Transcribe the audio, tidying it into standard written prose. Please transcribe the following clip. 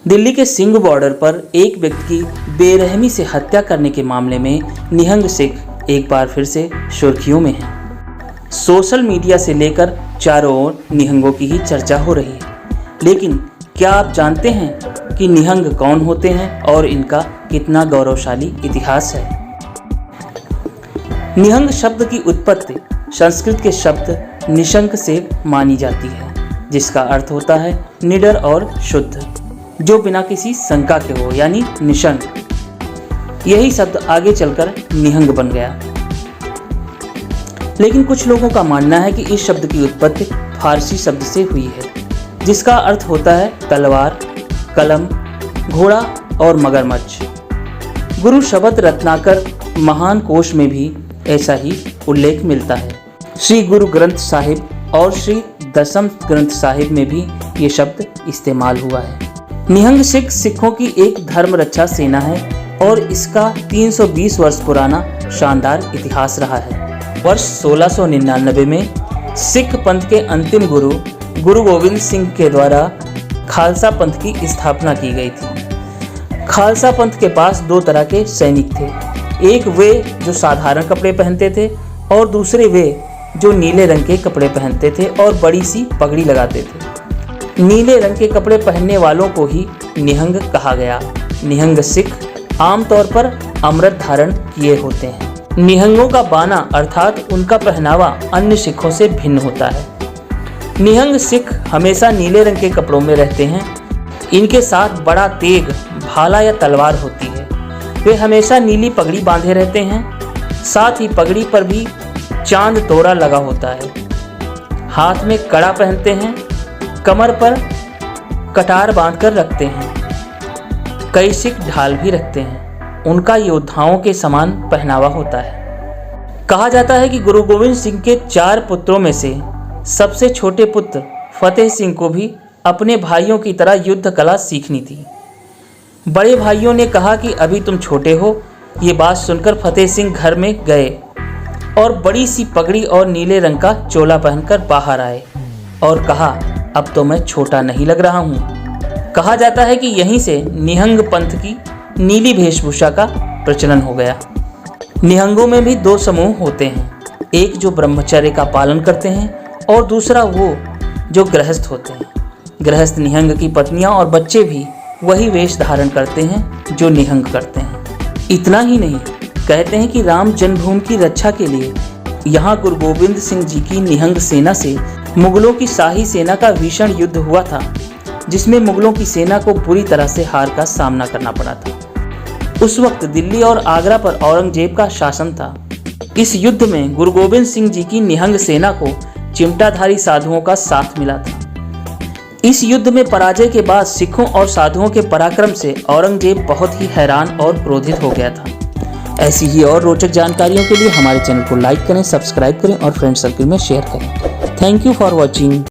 दिल्ली के सिंघ बॉर्डर पर एक व्यक्ति की बेरहमी से हत्या करने के मामले में निहंग सिख एक बार फिर से सुर्खियों में है। सोशल मीडिया से लेकर चारों ओर निहंगों की ही चर्चा हो रही है। लेकिन क्या आप जानते हैं कि निहंग कौन होते हैं और इनका कितना गौरवशाली इतिहास है? निहंग शब्द की उत्पत्ति संस्कृत के शब्द निशंक से मानी जाती है, जिसका अर्थ होता है निडर और शुद्ध, जो बिना किसी शंका के हो, यानी निशंक। यही शब्द आगे चलकर निहंग बन गया। लेकिन कुछ लोगों का मानना है कि इस शब्द की उत्पत्ति फारसी शब्द से हुई है, जिसका अर्थ होता है तलवार, कलम, घोड़ा और मगरमच्छ। गुरु शब्द रत्नाकर महान कोश में भी ऐसा ही उल्लेख मिलता है। श्री गुरु ग्रंथ साहिब और श्री दशम ग्रंथ साहिब में भी ये शब्द इस्तेमाल हुआ है। निहंग सिख सिखों की एक धर्म रक्षा सेना है और इसका 320 वर्ष पुराना शानदार इतिहास रहा है। वर्ष 1699 में सिख पंथ के अंतिम गुरु गोविंद सिंह के द्वारा खालसा पंथ की स्थापना की गई थी। खालसा पंथ के पास दो तरह के सैनिक थे, एक वे जो साधारण कपड़े पहनते थे और दूसरे वे जो नीले रंग के कपड़े पहनते थे और बड़ी सी पगड़ी लगाते थे। नीले रंग के कपड़े पहनने वालों को ही निहंग कहा गया। निहंग सिख आमतौर पर अमृत धारण किए होते हैं। निहंगों का बाना अर्थात उनका पहनावा अन्य सिखों से भिन्न होता है। निहंग सिख हमेशा नीले रंग के कपड़ों में रहते हैं। इनके साथ बड़ा तेग, भाला या तलवार होती है। वे हमेशा नीली पगड़ी बांधे रहते हैं। साथ ही पगड़ी पर भी चांद तोड़ा लगा होता है। हाथ में कड़ा पहनते हैं। कमर पर कटार बांधकर रखते हैं। कई सिख ढाल भी रखते हैं। उनका योद्धाओं के समान पहनावा होता है। कहा जाता है कि गुरु गोविंद सिंह के 4 पुत्रों में से सबसे छोटे पुत्र फतेह सिंह को भी अपने भाइयों की तरह युद्ध कला सीखनी थी। बड़े भाइयों ने कहा कि अभी तुम छोटे हो। ये बात सुनकर फतेह सिंह घर में गए और बड़ी सी पगड़ी और नीले रंग का चोला पहनकर बाहर आए और कहा, अब तो मैं छोटा नहीं लग रहा हूँ। कहा जाता है कि यहीं से निहंग पंथ की नीली वेशभूषा का प्रचलन हो गया। निहंगों में भी 2 समूह होते हैं, एक जो ब्रह्मचर्य का पालन करते हैं और दूसरा वो जो गृहस्थ होते हैं। गृहस्थ निहंग की पत्नियां और बच्चे भी वही वेश धारण करते हैं जो निहंग करते हैं। इतना ही नहीं, कहते हैं कि राम जन्मभूमि की रक्षा के लिए यहाँ गुरु गोविंद सिंह जी की निहंग सेना से मुगलों की शाही सेना का भीषण युद्ध हुआ था, जिसमें मुगलों की सेना को बुरी तरह से हार का सामना करना पड़ा था। उस वक्त दिल्ली और आगरा पर औरंगजेब का शासन था। इस युद्ध में गुरु गोविंद सिंह जी की निहंग सेना को चिमटाधारी साधुओं का साथ मिला था। इस युद्ध में पराजय के बाद सिखों और साधुओं के पराक्रम से औरंगजेब बहुत ही हैरान और क्रोधित हो गया था। ऐसी ही और रोचक जानकारियों के लिए हमारे चैनल को लाइक करें, सब्सक्राइब करें और फ्रेंड सर्कल में शेयर करें। Thank you for watching.